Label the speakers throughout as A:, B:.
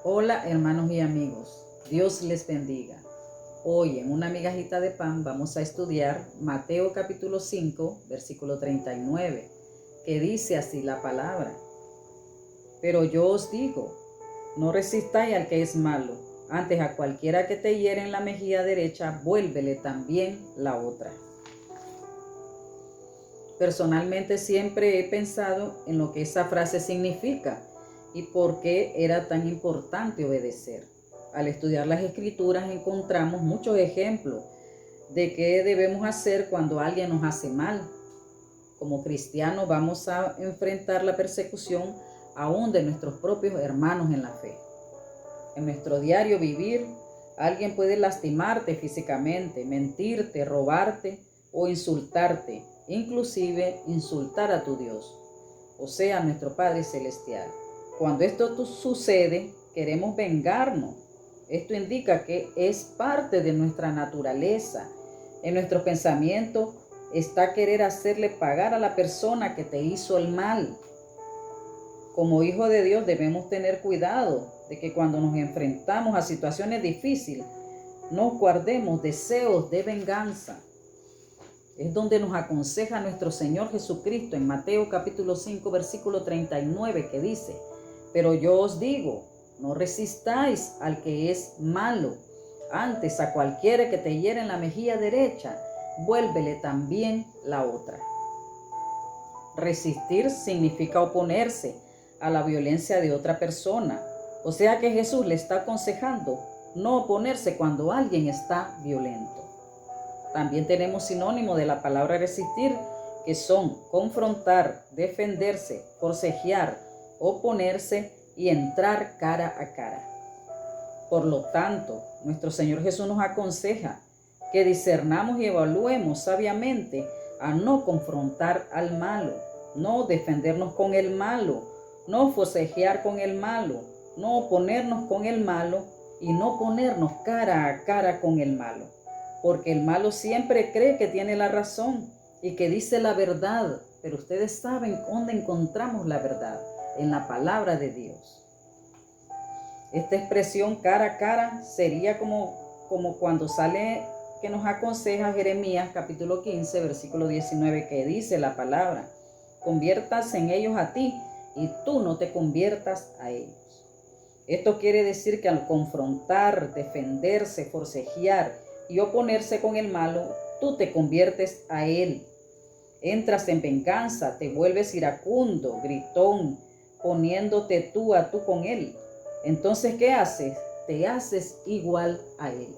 A: Hola hermanos y amigos, Dios les bendiga. Hoy en una migajita de pan vamos a estudiar Mateo capítulo 5, versículo 39, que dice así la palabra. Pero yo os digo, no resistáis al que es malo, antes a cualquiera que te hiere en la mejilla derecha, vuélvele también la otra. Personalmente siempre he pensado en lo que esa frase significa y por qué era tan importante obedecer. Al estudiar las Escrituras encontramos muchos ejemplos de qué debemos hacer cuando alguien nos hace mal. Como cristianos vamos a enfrentar la persecución aún de nuestros propios hermanos en la fe. En nuestro diario vivir, alguien puede lastimarte físicamente, mentirte, robarte o insultarte, inclusive insultar a tu Dios, o sea, nuestro Padre Celestial. Cuando esto sucede, queremos vengarnos. Esto indica que es parte de nuestra naturaleza. En nuestros pensamientos está querer hacerle pagar a la persona que te hizo el mal. Como hijos de Dios debemos tener cuidado de que cuando nos enfrentamos a situaciones difíciles, no guardemos deseos de venganza. Es donde nos aconseja nuestro Señor Jesucristo en Mateo capítulo 5, versículo 39, que dice: pero yo os digo, no resistáis al que es malo. Antes a cualquiera que te hiere en la mejilla derecha, vuélvele también la otra. Resistir significa oponerse a la violencia de otra persona. O sea que Jesús le está aconsejando no oponerse cuando alguien está violento. También tenemos sinónimo de la palabra resistir, que son confrontar, defenderse, forcejear, oponerse y entrar cara a cara. Por lo tanto, nuestro Señor Jesús nos aconseja que discernamos y evaluemos sabiamente a no confrontar al malo, no defendernos con el malo, no forcejear con el malo, no oponernos con el malo y no ponernos cara a cara con el malo, porque el malo siempre cree que tiene la razón y que dice la verdad, pero ustedes saben dónde encontramos la verdad, en la palabra de Dios. Esta expresión cara a cara sería como cuando sale que nos aconseja Jeremías capítulo 15 versículo 19, que dice la palabra: conviertas en ellos a ti y tú no te conviertas a ellos. Esto quiere decir que al confrontar, defenderse, forcejear y oponerse con el malo, tú te conviertes a él. Entras en venganza, te vuelves iracundo, gritón, poniéndote tú a tú con él. Entonces, ¿qué haces? Te haces igual a él.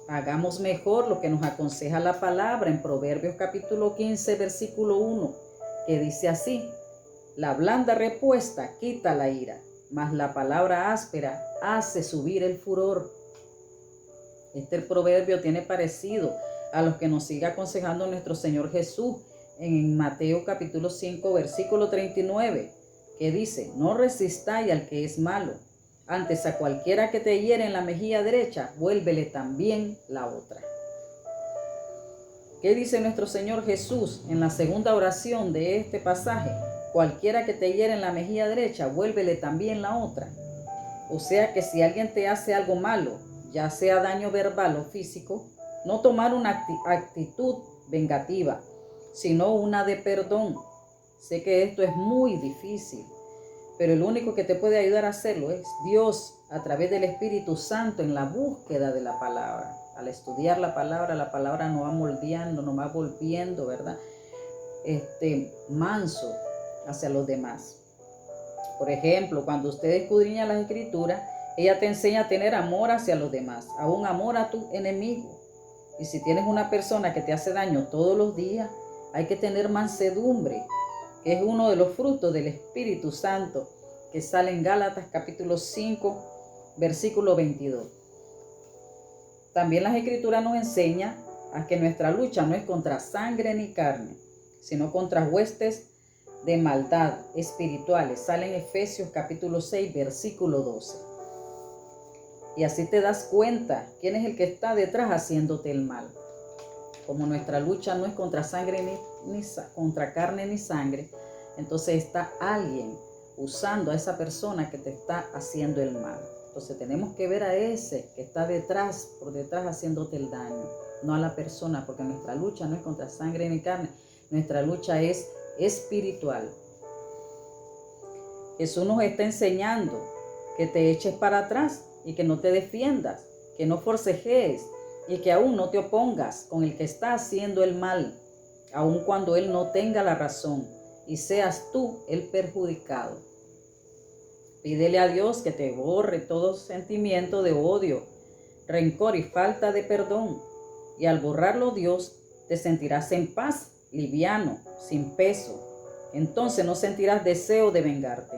A: Hagamos mejor lo que nos aconseja la palabra en Proverbios capítulo 15, versículo 1, que dice así: la blanda respuesta quita la ira, mas la palabra áspera hace subir el furor. Este proverbio tiene parecido a los que nos sigue aconsejando nuestro Señor Jesús en Mateo capítulo 5, versículo 39, que dice: no resistáis al que es malo, antes a cualquiera que te hiere en la mejilla derecha, vuélvele también la otra. ¿Qué dice nuestro Señor Jesús en la segunda oración de este pasaje? Cualquiera que te hiere en la mejilla derecha, vuélvele también la otra. O sea que si alguien te hace algo malo, ya sea daño verbal o físico, no tomar una actitud vengativa, sino una de perdón. Sé que esto es muy difícil, pero el único que te puede ayudar a hacerlo es Dios, a través del Espíritu Santo, en la búsqueda de la palabra. Al estudiar la palabra nos va moldeando, nos va volviendo, ¿verdad? Manso hacia los demás. Por ejemplo, cuando usted escudriña las Escrituras, ella te enseña a tener amor hacia los demás, aún amor a tu enemigo. Y si tienes una persona que te hace daño todos los días, hay que tener mansedumbre, que es uno de los frutos del Espíritu Santo, que sale en Gálatas capítulo 5, versículo 22. También las Escrituras nos enseñan a que nuestra lucha no es contra sangre ni carne, sino contra huestes de maldad espirituales. Sale en Efesios capítulo 6, versículo 12. Y así te das cuenta quién es el que está detrás haciéndote el mal. Como nuestra lucha no es contra sangre ni contra carne ni sangre, entonces está alguien usando a esa persona que te está haciendo el mal. Entonces tenemos que ver a ese que está detrás, por detrás haciéndote el daño, no a la persona, porque nuestra lucha no es contra sangre ni carne, nuestra lucha es espiritual. Jesús nos está enseñando que te eches para atrás y que no te defiendas, que no forcejees y que aún no te opongas con el que está haciendo el mal, aun cuando él no tenga la razón y seas tú el perjudicado. Pídele a Dios que te borre todo sentimiento de odio, rencor y falta de perdón. Y al borrarlo Dios, te sentirás en paz, liviano, sin peso. Entonces no sentirás deseo de vengarte,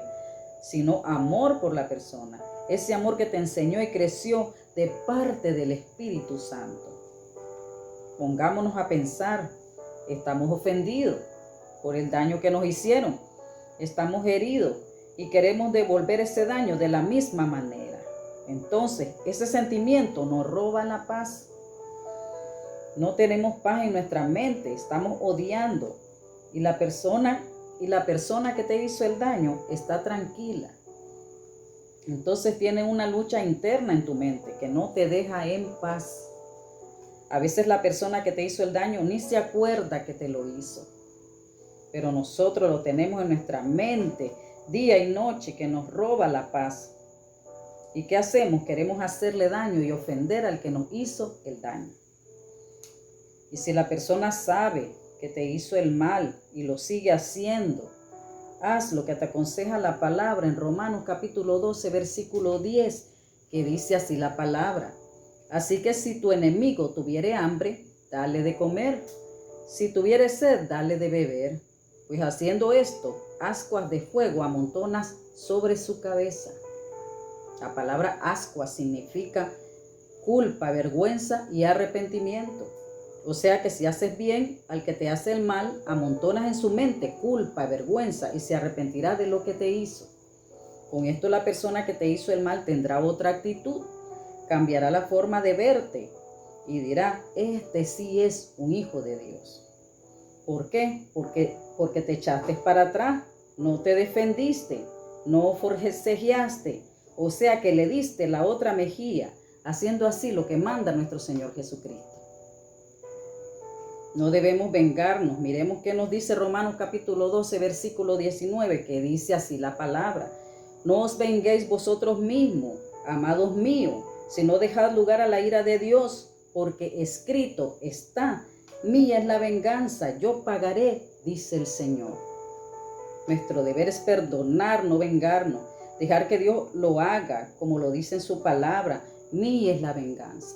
A: sino amor por la persona. Ese amor que te enseñó y creció de parte del Espíritu Santo. Pongámonos a pensar, estamos ofendidos por el daño que nos hicieron. Estamos heridos y queremos devolver ese daño de la misma manera. Entonces, ese sentimiento nos roba la paz. No tenemos paz en nuestra mente, estamos odiando. Y la persona que te hizo el daño está tranquila. Entonces tiene una lucha interna en tu mente que no te deja en paz. A veces la persona que te hizo el daño ni se acuerda que te lo hizo. Pero nosotros lo tenemos en nuestra mente día y noche, que nos roba la paz. ¿Y qué hacemos? Queremos hacerle daño y ofender al que nos hizo el daño. Y si la persona sabe que te hizo el mal y lo sigue haciendo, haz lo que te aconseja la palabra en Romanos capítulo 12, versículo 10, que dice así la palabra: así que si tu enemigo tuviere hambre, dale de comer. Si tuviere sed, dale de beber. Pues haciendo esto, ascuas de fuego amontonas sobre su cabeza. La palabra ascuas significa culpa, vergüenza y arrepentimiento. O sea que si haces bien al que te hace el mal, amontonas en su mente culpa, vergüenza y se arrepentirá de lo que te hizo. Con esto la persona que te hizo el mal tendrá otra actitud, cambiará la forma de verte y dirá: este sí es un hijo de Dios. ¿Por qué? Porque te echaste para atrás, no te defendiste, no forcejeaste, o sea que le diste la otra mejilla, haciendo así lo que manda nuestro Señor Jesucristo. No debemos vengarnos. Miremos qué nos dice Romanos capítulo 12, versículo 19, que dice así la palabra: no os venguéis vosotros mismos, amados míos, sino dejad lugar a la ira de Dios, porque escrito está: mía es la venganza, yo pagaré, dice el Señor. Nuestro deber es perdonar, no vengarnos, dejar que Dios lo haga, como lo dice en su palabra: mía es la venganza.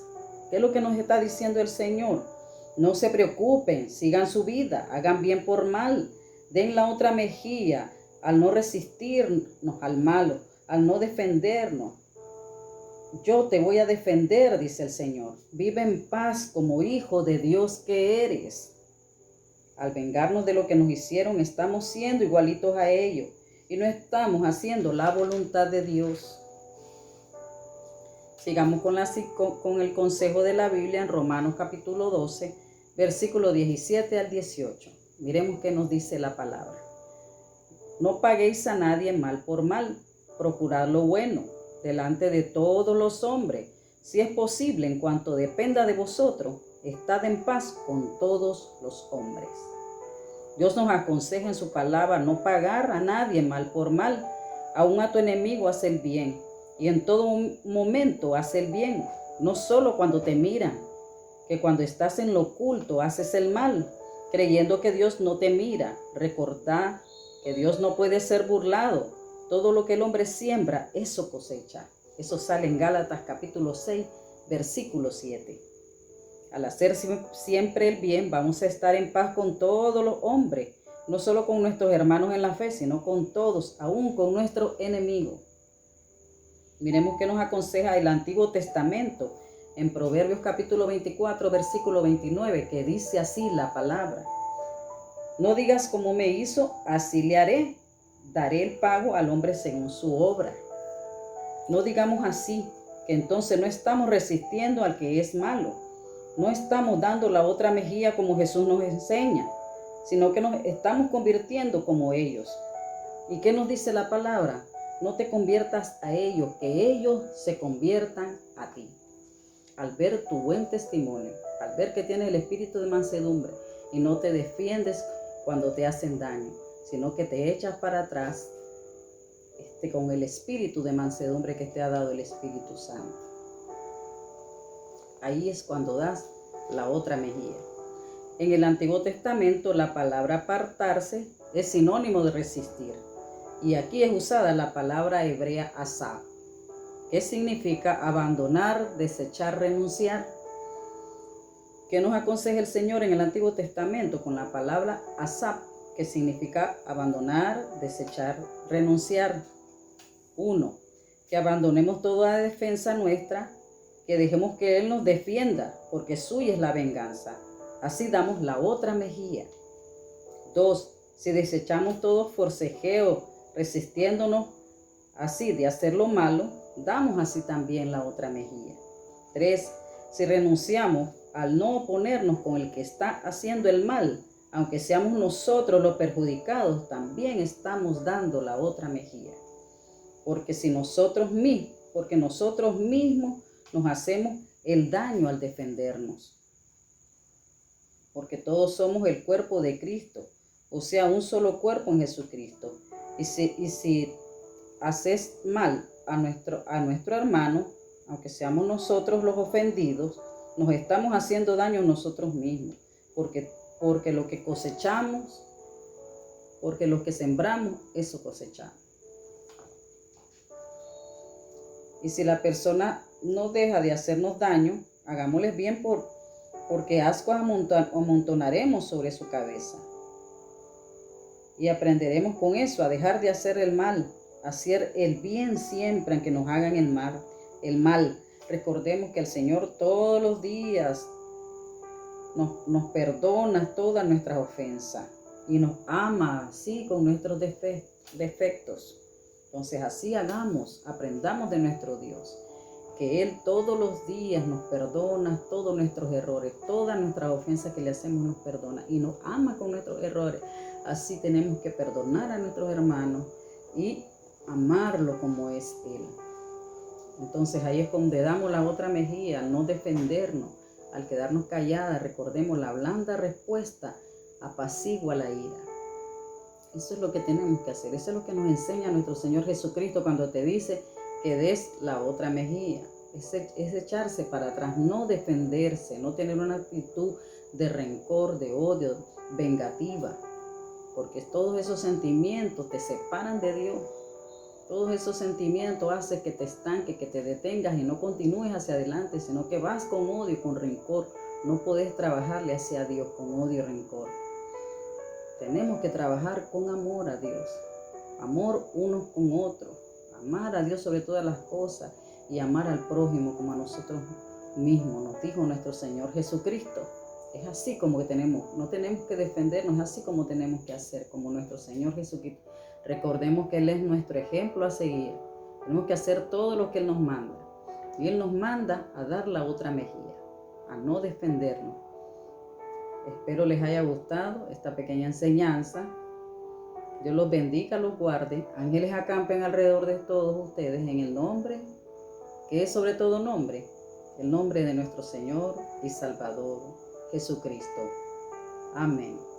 A: ¿Qué es lo que nos está diciendo el Señor? No se preocupen, sigan su vida, hagan bien por mal, den la otra mejilla al no resistirnos al malo, al no defendernos. Yo te voy a defender, dice el Señor. Vive en paz como hijo de Dios que eres. Al vengarnos de lo que nos hicieron, estamos siendo igualitos a ellos y no estamos haciendo la voluntad de Dios. Sigamos con el consejo de la Biblia en Romanos capítulo 12, versículo 17 al 18. Miremos qué nos dice la palabra. No paguéis a nadie mal por mal, procurad lo bueno delante de todos los hombres. Si es posible, en cuanto dependa de vosotros, estad en paz con todos los hombres. Dios nos aconseja en su palabra no pagar a nadie mal por mal. Aún a tu enemigo haz el bien, y en todo momento haz el bien, no solo cuando te miran, que cuando estás en lo oculto haces el mal, creyendo que Dios no te mira. Recordad que Dios no puede ser burlado. Todo lo que el hombre siembra, eso cosecha. Eso sale en Gálatas capítulo 6, versículo 7. Al hacer siempre el bien, vamos a estar en paz con todos los hombres, no solo con nuestros hermanos en la fe, sino con todos, aún con nuestros enemigos. Miremos qué nos aconseja el Antiguo Testamento en Proverbios capítulo 24, versículo 29, que dice así la palabra: no digas como me hizo, así le haré. Daré el pago al hombre según su obra. No digamos así, que entonces no estamos resistiendo al que es malo. No estamos dando la otra mejilla como Jesús nos enseña, sino que nos estamos convirtiendo como ellos. ¿Y qué nos dice la palabra? No te conviertas a ellos, que ellos se conviertan a ti. Al ver tu buen testimonio, al ver que tienes el espíritu de mansedumbre y no te defiendes cuando te hacen daño, sino que te echas para atrás con el espíritu de mansedumbre que te ha dado el Espíritu Santo. Ahí es cuando das la otra mejilla. En el Antiguo Testamento la palabra apartarse es sinónimo de resistir. Y aquí es usada la palabra hebrea asab, que significa abandonar, desechar, renunciar. ¿Qué nos aconseja el Señor en el Antiguo Testamento con la palabra asab, que significa abandonar, desechar, renunciar? 1. Que abandonemos toda defensa nuestra, que dejemos que Él nos defienda, porque suya es la venganza. Así damos la otra mejilla. 2. Si desechamos todo forcejeo, resistiéndonos así de hacer lo malo, damos así también la otra mejilla. 3. Si renunciamos al no oponernos con el que está haciendo el mal, aunque seamos nosotros los perjudicados, también estamos dando la otra mejilla. Porque nosotros mismos nos hacemos el daño al defendernos. Porque todos somos el cuerpo de Cristo, o sea, un solo cuerpo en Jesucristo. Y si haces mal a nuestro hermano, aunque seamos nosotros los ofendidos, nos estamos haciendo daño a nosotros mismos. Porque lo que cosechamos, porque lo que sembramos, eso cosechamos. Y si la persona no deja de hacernos daño, hagámosles bien porque ascuas amontonaremos sobre su cabeza. Y aprenderemos con eso a dejar de hacer el mal, a hacer el bien siempre, aunque nos hagan el mal. Recordemos que el Señor todos los días nos perdona todas nuestras ofensas y nos ama así con nuestros defectos. Entonces así aprendamos de nuestro Dios, que Él todos los días nos perdona todos nuestros errores, todas nuestras ofensas que le hacemos nos perdona y nos ama con nuestros errores. Así tenemos que perdonar a nuestros hermanos y amarlo como es Él. Entonces ahí es donde damos la otra mejilla, al no defendernos, al quedarnos calladas. Recordemos, la blanda respuesta apacigua la ira. Eso es lo que tenemos que hacer. Eso es lo que nos enseña nuestro Señor Jesucristo cuando te dice que des la otra mejilla. Es echarse para atrás, no defenderse, no tener una actitud de rencor, de odio, vengativa. Porque todos esos sentimientos te separan de Dios. Todos esos sentimientos hacen que te estanques, que te detengas y no continúes hacia adelante, sino que vas con odio y con rencor. No podés trabajarle hacia Dios con odio y rencor. Tenemos que trabajar con amor a Dios, amor unos con otros, amar a Dios sobre todas las cosas y amar al prójimo como a nosotros mismos, nos dijo nuestro Señor Jesucristo. Es así como que no tenemos que defendernos, es así como tenemos que hacer, como nuestro Señor Jesucristo. Recordemos que Él es nuestro ejemplo a seguir. Tenemos que hacer todo lo que Él nos manda. Y Él nos manda a dar la otra mejilla, a no defendernos. Espero les haya gustado esta pequeña enseñanza. Dios los bendiga, los guarde. Ángeles acampen alrededor de todos ustedes en el nombre, que es sobre todo nombre, el nombre de nuestro Señor y Salvador Jesucristo. Amén.